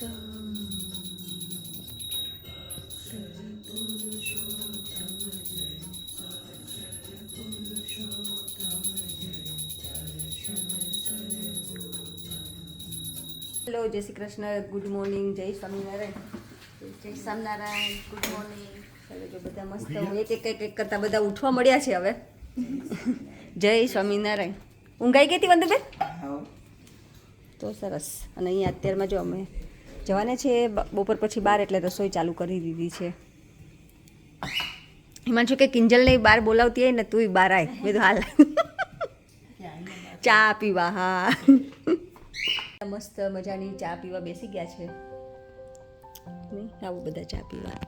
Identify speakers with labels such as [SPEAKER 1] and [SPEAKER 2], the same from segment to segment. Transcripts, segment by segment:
[SPEAKER 1] Hello, જય Shri Krishna, good morning, જય સ્વામિનારાયણ. જય સ્વામિનારાયણ, ગુડ મોર્નિંગ. ચાલો, જો બધા મસ્ત એક કરતા બધા ઉઠવા મળ્યા છે હવે. જય સ્વામિનારાયણ. ઊંઘાઈ ગઈ હતી વંદુબેન? તો સરસ. અને અહીંયા અત્યારમાં જો અમે જવાને છે બપોર પછી બહાર, એટલે રસોઈ ચાલુ કરી દીધી છે. હિમાંશુ કે કિંજલને બહાર બોલાવતી હોય ને તું બહાર આય. મેં તો હાલ ચા પીવા. હા, મસ્ત મજાની ચા પીવા બેસી ગયા છે. નહીં આવું બધા ચા પીવા.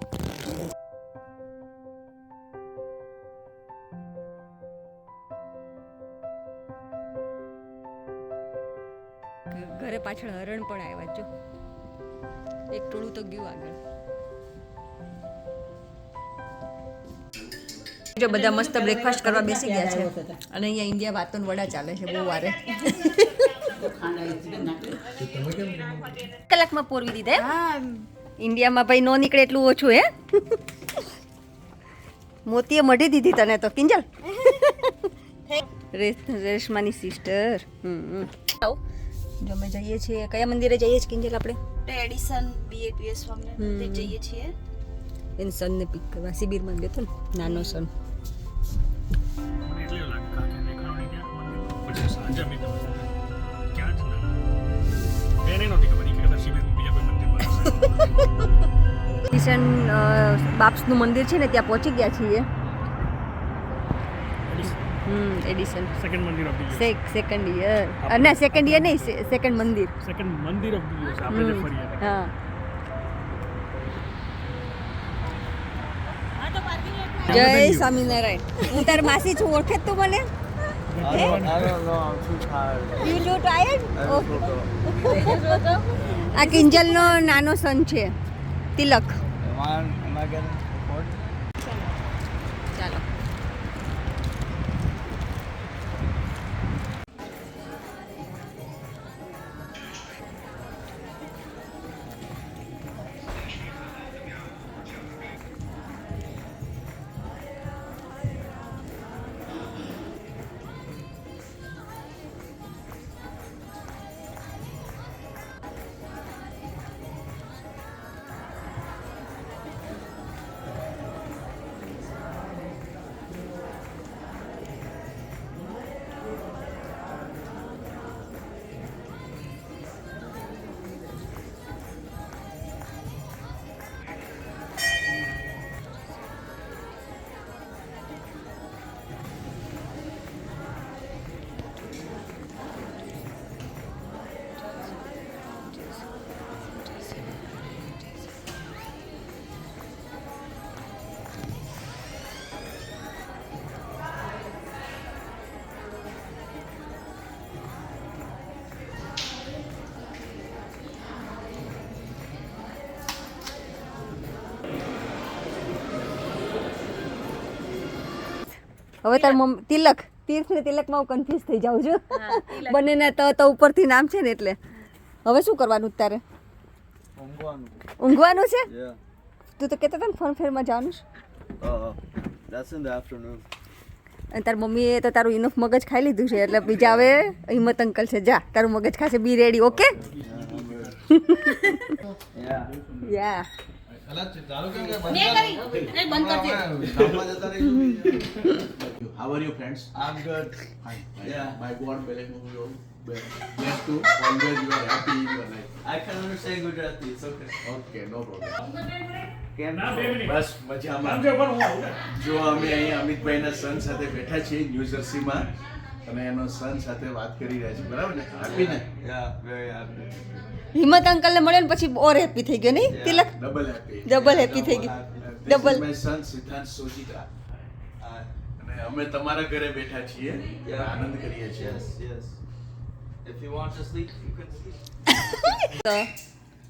[SPEAKER 1] ઘરે પાછળ હરણ પણ આવ્યા જો. એક ટોળું તો ગયું આગળ. જો બધા મસ્ત બ્રેકફાસ્ટ કરવા બેસી ગયા છે. અને અહીંયા ઇન્ડિયા વાતોન વડા ચાલે છે બહુ વારે. કલાકમાં પોરવી દીધા. ઇન્ડિયામાં ભાઈ નો નીકળે એટલું ઓછું. હે મોતીએ મઢી દીધી તને તો કિંજલ. રેશમાની સિસ્ટર. જો અમે જઈએ છીએ કયા મંદિરે જઈએ છીએ કિંજલ? આપણે
[SPEAKER 2] એડિસન BAPS સ્વામિનારાયણ જઈએ છીએ.
[SPEAKER 1] એને સનને પિક કરવા શિબિરમાં ગયો હતો ને, નાનો સન. એડિસન બાપ્સનું મંદિર છે ને ત્યાં પહોંચી ગયા છીએ. એડિસન
[SPEAKER 3] સેકન્ડ મંદિર of the year.
[SPEAKER 1] Second year. ના, સેકન્ડ યર નહીં, સેકન્ડ મંદિર.
[SPEAKER 3] સેકન્ડ મંદિર ઓફ ધ યર આપણે જે ફરીએ.
[SPEAKER 1] હા. જય સ્વામિનારાયણ. હું તાર માસી છું, ઓળખે તું મને?
[SPEAKER 4] I don't know, I'm too tired.
[SPEAKER 1] You too tired? આ કિંજલનો નાનો સન છે તિલક.
[SPEAKER 4] Am I getting recorded?
[SPEAKER 1] ચાલો. હવે તાર મમ્મી તિલક, તીર્થ ને તિલકમાં હું કન્ફ્યુઝ થઈ જાઉં છું. બંનેના તો ઉપરથી નામ છે ને એટલે. હવે શું કરવાનું તારે? ઊંઘવાનું છે?
[SPEAKER 4] Yeah.
[SPEAKER 1] તું તો કહેતો હતો ને ફન ફેરમાં જવાનું છે.
[SPEAKER 4] That's in the afternoon.
[SPEAKER 1] અને તાર મમ્મીએ તો તારું ઇનફ મગજ ખાઈ લીધું છે, એટલે બીજા હવે હિંમત અંકલ છે, જા તારું મગજ ખાશે. Be ready. Okay?
[SPEAKER 4] Yeah.
[SPEAKER 1] Yeah.
[SPEAKER 5] How are you, friends?
[SPEAKER 4] I'm good.
[SPEAKER 5] Hi.
[SPEAKER 4] Yeah.
[SPEAKER 5] My God, bless you. Bless to always you are happy in your life.
[SPEAKER 4] I can understand Gujarati. It's okay.
[SPEAKER 5] Okay, no problem.
[SPEAKER 4] કેમ
[SPEAKER 3] ના, 2 minute.
[SPEAKER 5] બસ મજામાં.
[SPEAKER 3] સમજો પણ હું આવું ને.
[SPEAKER 5] જો અમે અહીંયા અમિતભાઈના સન સાથે બેઠા છીએ ન્યૂ જર્સીમાં, અને એનો સન સાથે વાત કરી રહ્યા છીએ, બરાબર ને? હેપી ને?
[SPEAKER 4] Yeah, very happy.
[SPEAKER 1] હિંમત અંકલને મળ્યો ને પછી ઓર હેપી થઈ ગયો નહીં Tilak?
[SPEAKER 5] Double happy.
[SPEAKER 1] Double happy થઈ ગયું. ડબલ.
[SPEAKER 5] માય સન સિદ્ધાંત સોજીત્રા. અને અમે તમારા ઘરે બેઠા છીએ, આનંદ કરીએ છીએ.
[SPEAKER 4] Yes, yes. If you want to sleep, you can sleep.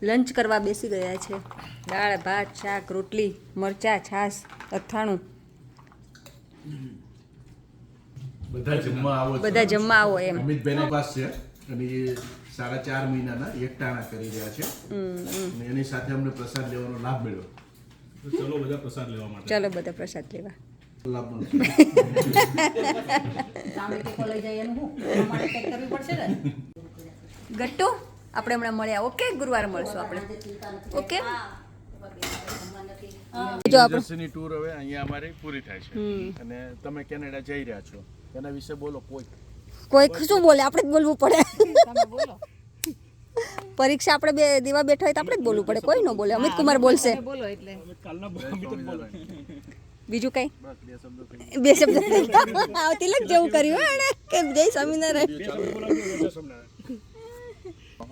[SPEAKER 1] Lunch કરવા બેસી ગયા છે. દાળ, ભાત, શાક, રોટલી, મરચા, છાશ, અથાણું.
[SPEAKER 5] બધા જમવા આવો છો.
[SPEAKER 1] બધા જમવા આવો એમ.
[SPEAKER 5] અમિતભાઈના પાસ છે અને એ 4.5 મહિનાના એકટાણા કરી રહ્યા છે અને એની સાથે અમને પ્રસાદ લેવાનો લાભ મળ્યો.
[SPEAKER 3] ચલો બધા પ્રસાદ લેવા માટે.
[SPEAKER 1] ચલો બધા પ્રસાદ લેવા.
[SPEAKER 5] લાભ મળ્યો.
[SPEAKER 1] ગટ્ટુ આપણે હમણાં મળ્યા. ઓકે, ગુરુવારે મળશું આપણે. ઓકે, જો આપણે
[SPEAKER 5] ન્યૂજર્સીની ટૂર હવે અહીંયા અમારી પૂરી થાય છે અને તમે કેનેડા જઈ રહ્યા છો એના વિશે બોલો.
[SPEAKER 1] કોઈ શું બોલે, આપણે જ બોલવું પડે. પરીક્ષા આપણે બે દેવા બેઠા હોય તો આપણે જ બોલવું પડે, કોઈ ન બોલે. અમિત કુમાર બોલશે.
[SPEAKER 3] કાલના અમિત જ બોલો.
[SPEAKER 1] બીજું કઈ બે શબ્દ તિલક જેવું કર્યું એને કે જય સ્વામિનારાયણ.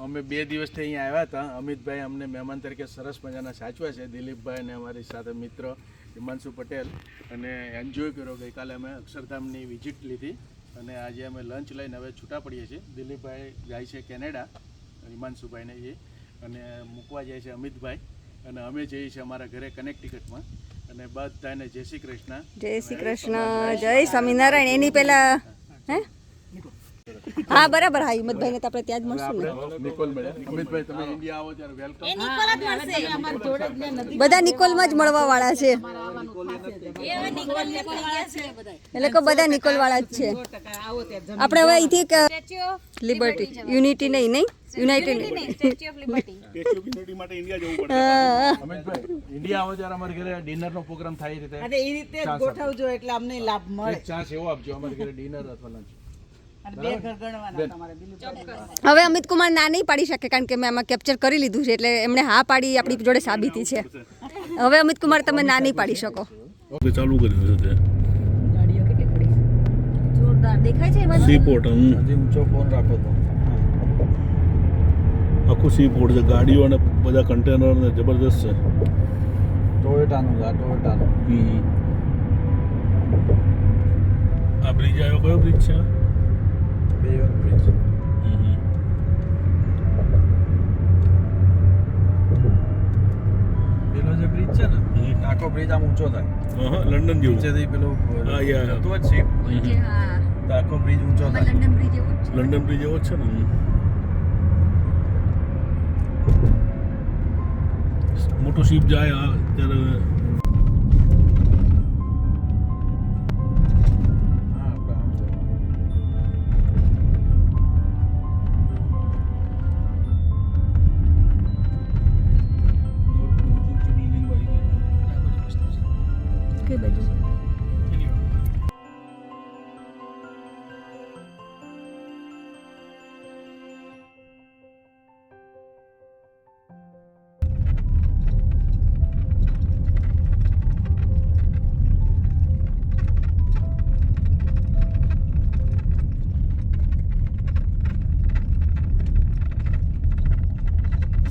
[SPEAKER 5] અમે 2 દિવસથી અહીંયા આવ્યા હતા. અમિતભાઈ અમને મહેમાન તરીકે સરસ મજાના સાચવ્યા છે. દિલીપભાઈ અને અમારી સાથે મિત્ર હિમાંશુ પટેલ અને એન્જોય કર્યો. ગઈકાલે અમે અક્ષરધામની વિઝિટ લીધી અને આજે અમે લંચ લઈને હવે છૂટા પડીએ છીએ. દિલીપભાઈ જાય છે કેનેડા, હિમાંશુભાઈને એ, અને મૂકવા જાય છે અમિતભાઈ, અને અમે જઈએ છીએ અમારા ઘરે કનેક્ટિકટમાં. અને બધાને જય શ્રી કૃષ્ણ.
[SPEAKER 1] જય શ્રી કૃષ્ણ, જય સ્વામિનારાયણ. એની પહેલા હે હા બરાબર. હા, હિંમતભાઈને તો આપણે ત્યાં જ મળશું ને.
[SPEAKER 5] નિકોલ મળ્યા. અમિતભાઈ તમે ઇન્ડિયા આવો ત્યારે વેલકમ.
[SPEAKER 1] બધા નિકોલમાં જ મળવા વાળા છે, એટલે કે બધા નિકોલ વાળા જ છે. આપણે હવે અહીંથી લિબર્ટી યુનિટી નહીં યુનાઇટેડ
[SPEAKER 3] સ્ટેચ્યુ ઓફ યુનિટી માટે ઇન્ડિયા જવું પડે.
[SPEAKER 5] અમિતભાઈ ઇન્ડિયા આવો ત્યારે અમારા ઘરે ડિનરનો પ્રોગ્રામ થાય એ રીતે
[SPEAKER 6] અને એ રીતે ગોઠવજો એટલે અમને લાભ મળે.
[SPEAKER 5] એક ચાન્સ એવો આપજો અમારા ઘરે ડિનર અથવા લંચ.
[SPEAKER 6] અને 2 ઘર ગણવાના તમારે દિલીપ.
[SPEAKER 1] હવે અમિત કુમાર ના નહીં પાડી શકે કારણ કે મેં આમાં કેપ્ચર કરી લીધું છે, એટલે એમણે હા પાડી આપણી જોડે સાબિતી છે. હવે અમિત કુમાર તમે ના નહીં પાડી શકો.
[SPEAKER 3] ચાલુ કર્યું છે તે
[SPEAKER 1] ગાડીઓ કેટલી પડી જોરદાર દેખાય છે એમાં.
[SPEAKER 3] સીપોર્ટ.
[SPEAKER 5] હજી ઊંચો ફોન રાખો તો
[SPEAKER 3] આખું સીપોર્ટ છે. ગાડીઓ અને બધા કન્ટેનર ને જબરદસ્ત છે.
[SPEAKER 5] ટોયોટાનું છે. આ ટોયોટાનું.
[SPEAKER 3] આ બ્રિજ આવ્યો, કયો બ્રિજ છે?
[SPEAKER 5] બેવર બ્રિજ. પેલો જે બ્રિજ છે ને આખો બ્રિજ આમ ઊંચો થાય.
[SPEAKER 3] હા, લંડન જેવું.
[SPEAKER 5] નીચેથી પેલું
[SPEAKER 3] હા, યા.
[SPEAKER 5] જતું જ શીપ
[SPEAKER 1] હા,
[SPEAKER 5] તો આખો બ્રિજ ઊંચો થાય.
[SPEAKER 1] લંડન બ્રિજ એવું જ છે.
[SPEAKER 3] લંડન બ્રિજ એવો જ છે ને. મોટો શિપ જાય ત્યારે
[SPEAKER 5] હા, આપણે આમ છે.
[SPEAKER 1] કઈ બાજુ?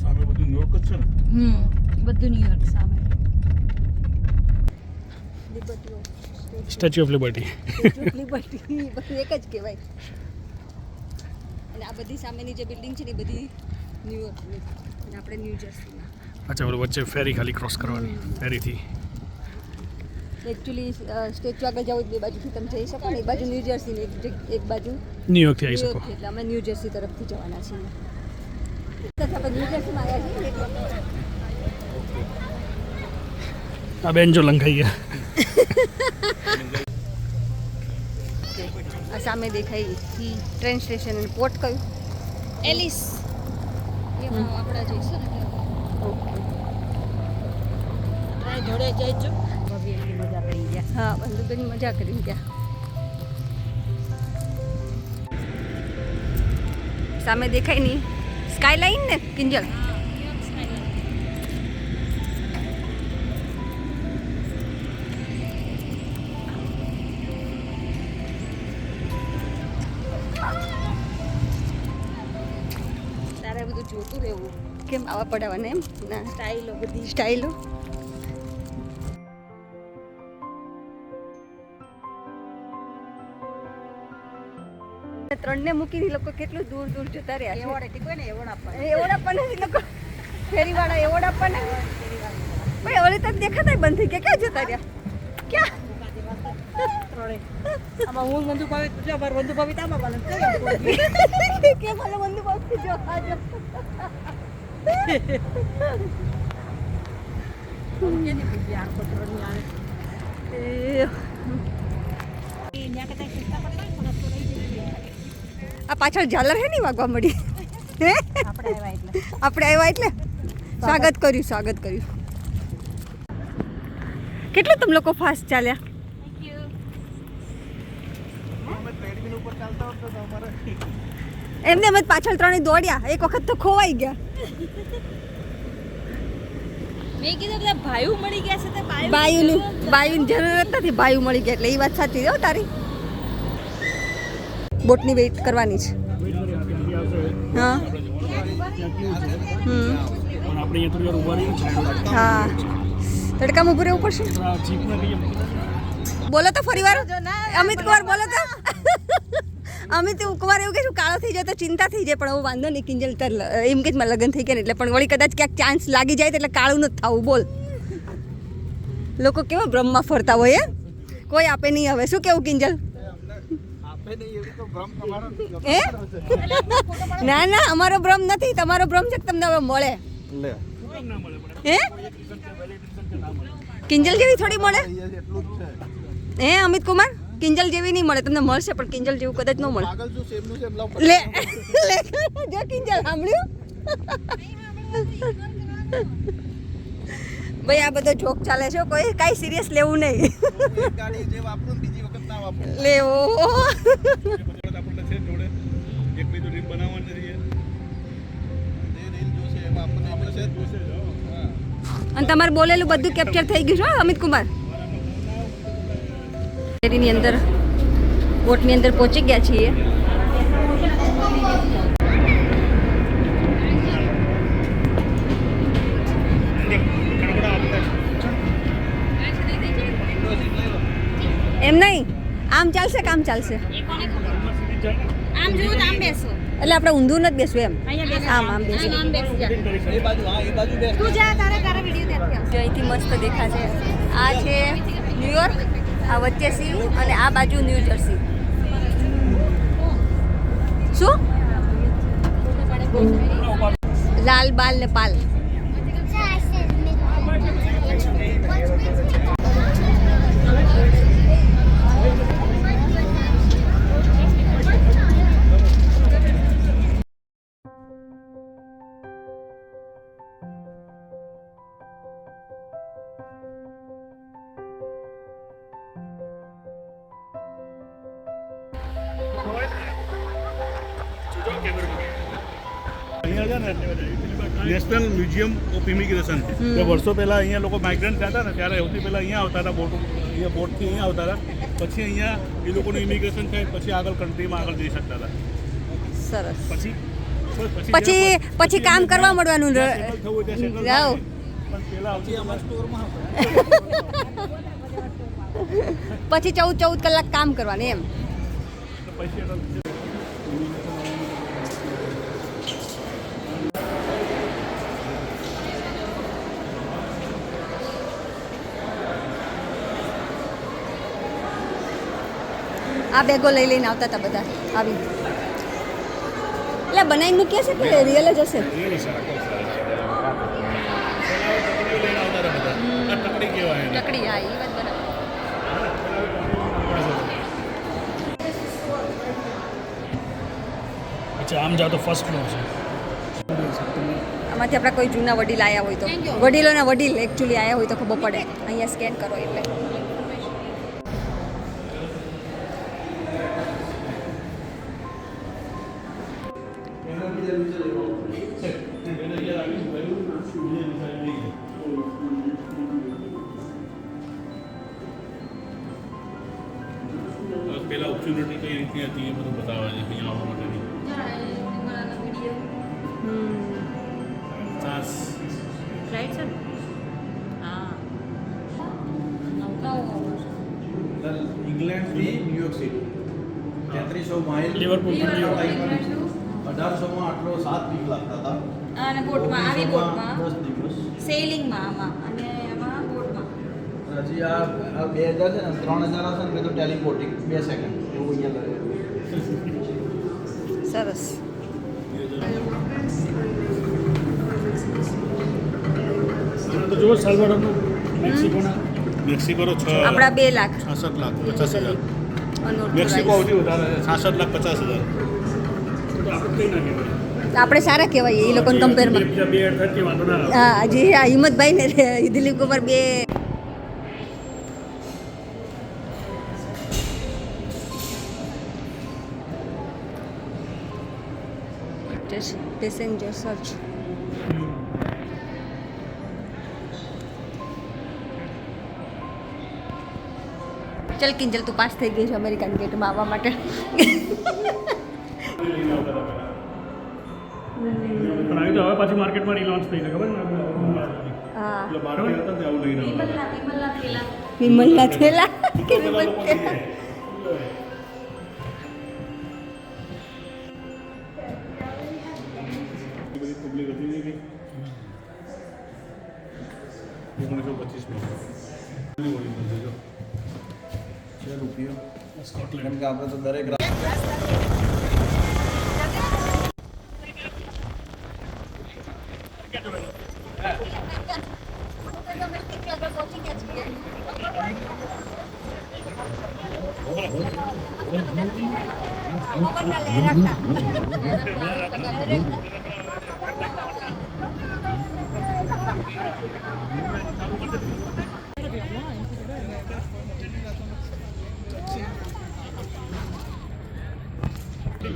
[SPEAKER 3] સામે બધું ન્યુયોર્ક જ છે ને.
[SPEAKER 2] બધું ન્યુયોર્ક સામે.
[SPEAKER 3] Statue of liberty.
[SPEAKER 1] લિબર્ટી બધું એક જ કહેવાય. અને આ બધી સામેની જે બિલ્ડિંગ છે ને એ બધી ન્યુયોર્કની અને આપણે ન્યૂ જર્સીમાં.
[SPEAKER 3] અચ્છા, બોલો વચ્ચે ફેરી ખાલી ક્રોસ કરવાની ફેરીથી.
[SPEAKER 1] એકચ્યુઅલી સ્ટેચ્યુ આગળ જાવ બે બાજુથી તમે જઈ શકો ને. એક બાજુ ન્યૂ જર્સી ને એક બાજુ
[SPEAKER 3] ન્યુયોર્કથી આવી શકો.
[SPEAKER 1] ન્યુયોર્ક. એટલે અમે ન્યૂ જર્સી તરફથી જવાના છીએ. આપણે ન્યૂ જર્સીમાં આવ્યા છીએ એટલે
[SPEAKER 3] આ બેન જો લંઘાઈ ગયા.
[SPEAKER 1] આ સામે દેખાય ટ્રેન સ્ટેશન અને પોર્ટ કયું?
[SPEAKER 2] એલિસ એમાં આપણે જઈશું ને
[SPEAKER 1] ઓકે.
[SPEAKER 6] જોડે જઈજો.
[SPEAKER 1] ભવ્યની મજા કરી ગયા. હા, બંદુકની મજા કરી ગયા. સામે દેખાય નહીં સ્કાયલાઇન ને કિંજલ. તારે બધું જોતું રહેવું કેમ આવા પડાવવાને એમ ના સ્ટાઇલો બધી સ્ટાઇલો. ત્રણને મૂકીને ઈ લોકો કેટલું દૂર દૂર જતા રહ્યા છે.
[SPEAKER 6] એવોર્ડ હતી કોઈ ને એવોર્ડ આપવા.
[SPEAKER 1] એવોર્ડ આપવાના ઈ લોકો ફેરીવાળા એવોર્ડ આપવાના. ભાઈ ઓલી તો દેખાતા બંધ થઈ ગયા. ક્યાં જતા રહ્યા? ક્યાં
[SPEAKER 6] આમાં હું બંધુ ભાવી જો માર બંધુ ભાવી તામાં પાલન
[SPEAKER 1] કે મને બંધુ બાપી જો આજો
[SPEAKER 6] કેની પૂછી આ પત્રની આવે
[SPEAKER 1] એ આ પાછળ ઝાલર હે ની વાગવા મળી હે આપણે આવ્યા એટલે સ્વાગત કર્યું કેટલું તમે લોકો ફાસ્ટ ચાલ્યા એમને એમ જ પાછળ ત્રણે દોડ્યા એક વખત તો ખોવાઈ ગયા
[SPEAKER 2] મેં કીધું બધા ભાઈઓ મળી ગયા છે તે
[SPEAKER 1] બાયુની જરૂરત નથી બાયુ મળી ગયા એટલે એ વાત સાચી હો તારી બોટની વેઇટ કરવાની છે હા હા તડકામાં ઊભું રહેવું પડશે બોલો તો ફરી વાર અમિત કુમાર બોલો તો અમિત કુમાર એવું કે કાળો થઈ જાય તો ચિંતા થઈ જાય પણ હવે વાંધો નહીં કિંજલ તાર એમ કે જ મારા લગ્ન થઈ ગયા ને એટલે પણ વળી કદાચ ક્યાંક ચાન્સ લાગી જાય એટલે કાળું નથી થવું બોલ લોકો કેવા બ્રહ્મમાં ફરતા હોય કોઈ આપે નહીં હવે શું કેવું કિંજલ હે ના ના અમારો ભ્રમ નથી તમારો ભ્રમ છે કે તમને હવે મળે હે કિંજલ જેવી થોડી મળે હે અમિત કુમાર કિંજલ જેવી નહીં મળે તમને મળશે પણ કિંજલ જેવું કદાચ ન મળે લે જો કિંજલ સાંભળ્યું ભાઈ આ બધો જોક ચાલે છે કોઈ કાંઈ સિરિયસ લેવું નહીં લેવો અને તમારે બોલેલું બધું કેપ્ચર થઈ ગયું છે અમિત કુમાર શેરીની અંદર બોટની અંદર પહોંચી ગયા છીએ એમ નહીં આમ ચાલશે કામ ચાલશે
[SPEAKER 2] આમ જોવું તો આમ બેસો
[SPEAKER 1] એટલે આપણે ઊંધું નથી બેસવું એમ આમ બેસવું
[SPEAKER 2] આમ બેસી જા તું જા તારા વિડીયો ત્યાંથી
[SPEAKER 1] અહીંથી મસ્ત દેખાશે આ છે ન્યુયોર્ક આ વચ્ચે સી અને આ બાજુ ન્યૂ જર્સી શું લાલ બાલ ને પાલ
[SPEAKER 3] નેશનલ મ્યુઝિયમ ઓફ ઇમિગ્રેશન છે તે વર્ષો પહેલાં અહીંયા લોકો માઇગ્રન્ટ થયા હતા ને ત્યારે સૌથી પહેલાં અહીંયા આવતા હતા બોટથી અહીંયા આવતા હતા પછી અહીંયા એ લોકોનું ઇમિગ્રેશન થાય પછી આગળ કન્ટ્રીમાં આગળ જઈ શકતા હતા
[SPEAKER 1] સરસ
[SPEAKER 3] પછી
[SPEAKER 1] પછી કામ કરવા મળવાનું જાઓ પછી 14 કલાક કામ કરવાનું એમ આ બેગો લઈ લઈને આવતા હતા બધા આવી એટલે બનાવીને મૂક્યા છે કે રિયલ જ હશે ટકડી હા એ વાત બરાબર
[SPEAKER 3] અચ્છા આમ જાઓ તો ફર્સ્ટ ફ્લોર છે
[SPEAKER 1] આમાંથી આપણા કોઈ જૂના વડીલ આવ્યા હોય તો વડીલોના વડીલ એકચ્યુઅલી આવ્યા હોય તો ખબર પડે અહીંયા સ્કેન કરો એટલે
[SPEAKER 3] પહેલાં ઓપોર્ચ્યુનિટી કઈ રીતની હતી એ બધું બતાવે છે અહીંયા આવવા માટેની ચાન્સ
[SPEAKER 2] રાઈટ સર
[SPEAKER 7] ઇંગ્લેન્ડથી ન્યુયોર્ક સિટી 3300 માઇલ
[SPEAKER 3] લિવરપૂલ
[SPEAKER 7] 1800માં આટલો 7 વીક લાગતા હતા
[SPEAKER 2] અને બોટમાં આવી બોટમાં
[SPEAKER 7] 10 દિવસ
[SPEAKER 2] સેલિંગમાં આમાં અને એમાં બોટમાં
[SPEAKER 7] હજી આ 2000 છે ને 3000 આવશે ને તો ટેલિપોર્ટિંગ 2 સેકન્ડ એવું અહીંયા લગે.
[SPEAKER 1] સરસ.
[SPEAKER 3] તો જો સાલ્વાડોરનું મેક્સિકોનો
[SPEAKER 1] આપણા 2 લાખ
[SPEAKER 3] 66,50,000.
[SPEAKER 1] અનોટ
[SPEAKER 3] Mexico
[SPEAKER 1] price.
[SPEAKER 3] સૌથી વધારે 66,50,000.
[SPEAKER 1] આપણે સારા કહેવાય એ લોકોને કમ્પેરમાં. હા જે આ હિંમતભાઈ ને દિલીપ કુમાર 2 પેસેન્જર સર્ચ. ચલ કિંજલ તું પાસ થઈ ગઈ છે અમેરિકન ગેટમાં આવવા માટે.
[SPEAKER 3] પણ આવી તો હવે પાછી માર્કેટમાં રીલોન્ચ થઈ છે ખબર ને
[SPEAKER 1] હા
[SPEAKER 3] એટલે બહાર ગયા હતા ત્યાં આવું લઈને આવતા
[SPEAKER 1] વિમલના થેલા કે વિમલ થેલા.
[SPEAKER 3] બધી પબ્લિક હતી ને કે 1925
[SPEAKER 7] છે રૂપિયો
[SPEAKER 3] સ્કોટલેન્ડ.
[SPEAKER 7] કેમ કે આપણે તો દરેક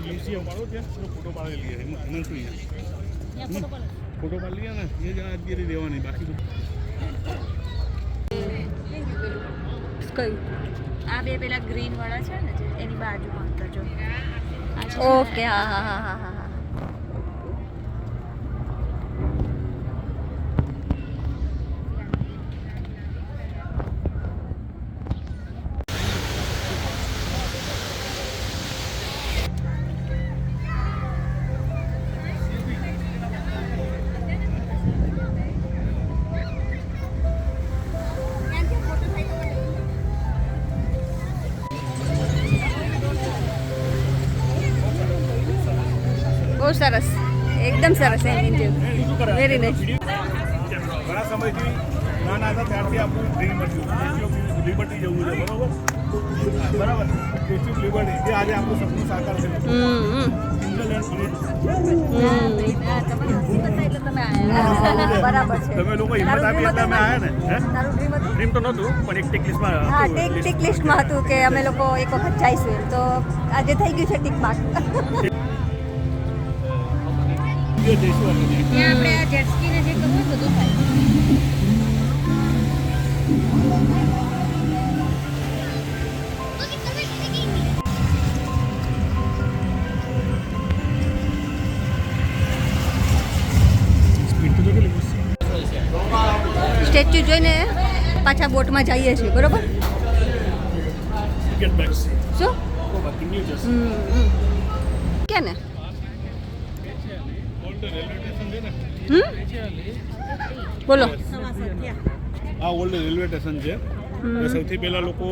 [SPEAKER 3] મ્યુઝિયમ વાળો ત્યાં ફોટો પાડી લઈએ એમાં શું ફોટો પાડી લઈએ ને એ જ આજગીરી દેવાની બાકી બધું
[SPEAKER 1] કયું
[SPEAKER 8] આ બે પેલા ગ્રીન વાળા છે ને જે એની બાજુમાં હતા જો
[SPEAKER 1] ઓકે હા હા હા હા હા. બહુ સરસ એકદમ સરસ એમ વેરી નાઇસ.
[SPEAKER 3] ઘણા સમયથી નાના હતા ત્યારથી આપણું ડ્રીમ હતું સ્ટેચ્યુ ઓફ લિબર્ટી જવું છે બરાબર સ્ટેચ્યુ ઓફ લિબર્ટી જે આજે આપણું સપનું સાકાર થયું ઇંગ્લેન્ડ
[SPEAKER 1] બરાબર છે.
[SPEAKER 3] તમે લોકો હિંમત આપી એટલે અમે આવ્યા ને હે
[SPEAKER 1] તારું ડ્રીમ હતું?
[SPEAKER 3] ડ્રીમ તો નહોતું પણ એક ટિક લિસ્ટમાં
[SPEAKER 1] હા ટિક લિસ્ટમાં હતું કે અમે લોકો એક વખત જઈશું એમ તો આજે થઈ ગયું છે ટિક માર્ક.
[SPEAKER 3] જઈશું આપણે
[SPEAKER 8] ત્યાં આપણે આ જેટ સ્કી ને જે કરવું હોય બધું થાય
[SPEAKER 3] સ્પીડ તો કેટલી
[SPEAKER 1] સ્ટેચ્યુ જોઈને પાછા બોટમાં જઈએ છીએ બરોબર.
[SPEAKER 3] ગેટ બેક
[SPEAKER 1] શું
[SPEAKER 3] ન્યૂ જર્સી
[SPEAKER 1] કે ને
[SPEAKER 3] ઓલ્ડ રેલવે સ્ટેશન છે ને
[SPEAKER 1] બોલો.
[SPEAKER 3] આ ઓલ્ડ રેલવે સ્ટેશન છે એ સૌથી પહેલા લોકો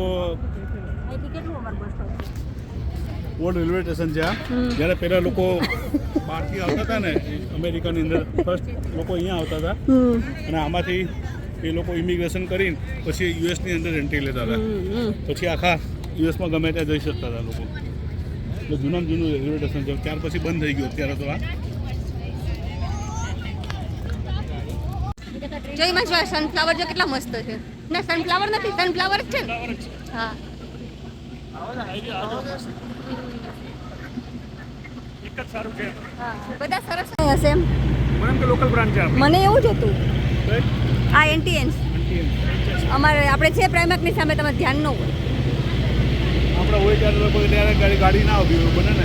[SPEAKER 3] ઓલ્ડ રેલવે સ્ટેશન છે આ જ્યારે પહેલા લોકો બહારથી આવતા હતા ને અમેરિકાની અંદર ફર્સ્ટ લોકો અહીંયા આવતા હતા અને આમાંથી એ લોકો ઇમિગ્રેશન કરીને પછી યુએસની અંદર એન્ટ્રી લેતા હતા પછી આખા યુએસમાં ગમે ત્યાં જઈ શકતા હતા લોકો એટલે જૂનામાં જૂનું રેલવે સ્ટેશન છે ત્યાર પછી બંધ થઈ ગયું અત્યારે તો આ
[SPEAKER 1] જોઈમાં જો સનફ્લાવર જો કેટલા મસ્ત છે. ના સનફ્લાવર નથી સનફ્લાવર જ છે ને. હા
[SPEAKER 3] એક જ સારું છે
[SPEAKER 1] હા બધા સરસ હશે એમ
[SPEAKER 3] મને કે લોકલ બ્રાન્ચ છે
[SPEAKER 1] મને એવું જ હતું.
[SPEAKER 3] આપણી
[SPEAKER 1] આ એનટીએન્સ અમારે આપણે છે પ્રાઇમેકની સામે તમે ધ્યાન ન હોય.
[SPEAKER 3] આપણે હોય ત્યારે લોકો ત્યારે ગાડી ના આવી હોય બને ને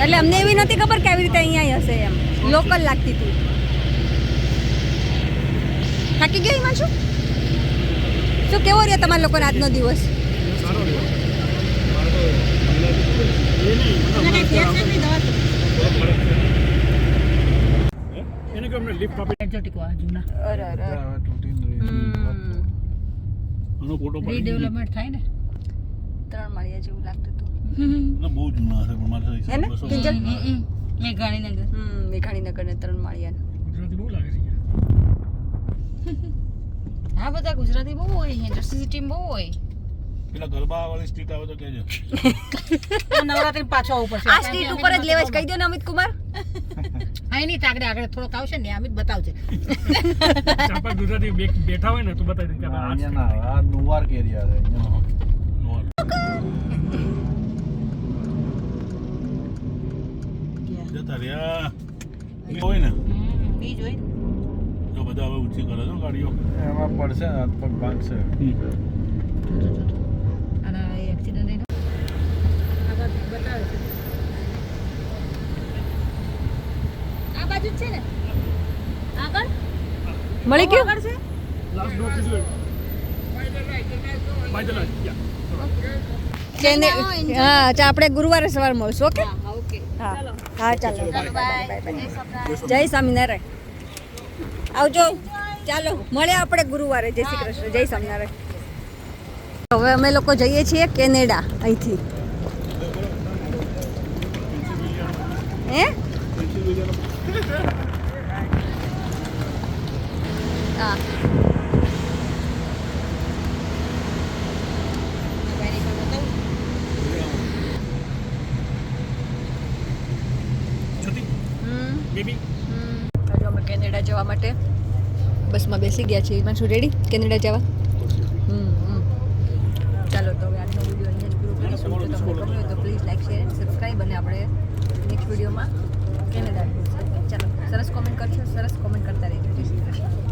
[SPEAKER 1] એટલે અમને એવી નથી ખબર કે આવી રીતે અહીંયા હશે એમ લોકલ લાગતી હતી. થાકી ગયો એમાં શું કેવો રહ્યો તમારા લોકોનો આજનો દિવસ?
[SPEAKER 3] સારો રહ્યો એને કે અમને લિફ્ટ આપી
[SPEAKER 6] એક્ઝોટિક વાળા જૂના
[SPEAKER 1] અરે અરે
[SPEAKER 3] એનો ફોટો પાડી
[SPEAKER 6] રીડેવલપમેન્ટ થાય ને
[SPEAKER 1] 3 માળિયા જેવું લાગતું હતું
[SPEAKER 3] એટલે બહુ જૂના હશે પણ મારે
[SPEAKER 1] હે ને કિંજલ
[SPEAKER 6] મેઘાણીનગર
[SPEAKER 1] મેઘાણીનગર ને 3 માળિયા
[SPEAKER 3] ગુજરાતી બહુ લાગે છે
[SPEAKER 6] હા બધા ગુજરાતી બહુ હોય અહીંયા સિટી બહુ હોય
[SPEAKER 3] પેલા ગરબા વાળી સ્ટ્રીટ આવે તો કહેજો
[SPEAKER 6] નવરાત્રી પાછો આવવું પડશે
[SPEAKER 1] આ સ્ટ્રીટ ઉપર જ લેવા જ કહી દો ને અમિત કુમાર
[SPEAKER 6] હા નહીં તાકડે આગળ થોડોક આવશે ને અમિત બતાવજે
[SPEAKER 3] ચાપા ગુજરાતી બેઠા હોય ને તો બતાવી દે કે
[SPEAKER 7] અહીંયા ના આ નુવાર્ક એરિયા છે અહીંયા
[SPEAKER 3] જતા રહ્યા એ હોય ને
[SPEAKER 6] બીજ હોય ને
[SPEAKER 3] જો બધા હવે ઊંચી કરે છે ગાડીઓ
[SPEAKER 7] એમાં પડશે ને હાથ પગ ભાગશે
[SPEAKER 6] અને એક્સિડન્ટ થઈ આગળ બતાવે છે આ બાજુ જ છે ને આગળ
[SPEAKER 1] મળી ગયું
[SPEAKER 3] લાસ્ટ ડોર કીધું બાય ધ લાઈટ
[SPEAKER 1] હા ચા આપણે ગુરુવારે સવાર મળશું ઓકે
[SPEAKER 6] હા ઓકે
[SPEAKER 1] હા હા ચાલો બાય જય સ્વામિનારાયણ આવજો ચાલો મળ્યા આપણે ગુરુવારે જય શ્રી કૃષ્ણ જય સ્વામિનારાયણ હવે અમે લોકો જઈએ છીએ કેનેડા અહીંથી હે હા
[SPEAKER 3] બેબી
[SPEAKER 1] હવે અમે કેનેડા જવા માટે બસમાં બેસી ગયા છીએ શું રેડી કેનેડા જવા ચાલો તો હવે આજનો વિડીયો અહીંયા જ પૂરો કરીશું જો તમને ગમ્યો હોય તો પ્લીઝ લાઈક શેર સબસ્ક્રાઈબ અને આપણે નેક્સ્ટ વિડીયોમાં કેનેડા ચાલો સરસ કોમેન્ટ કરશો સરસ કોમેન્ટ કરતા રહેજો જય શ્રી કૃષ્ણ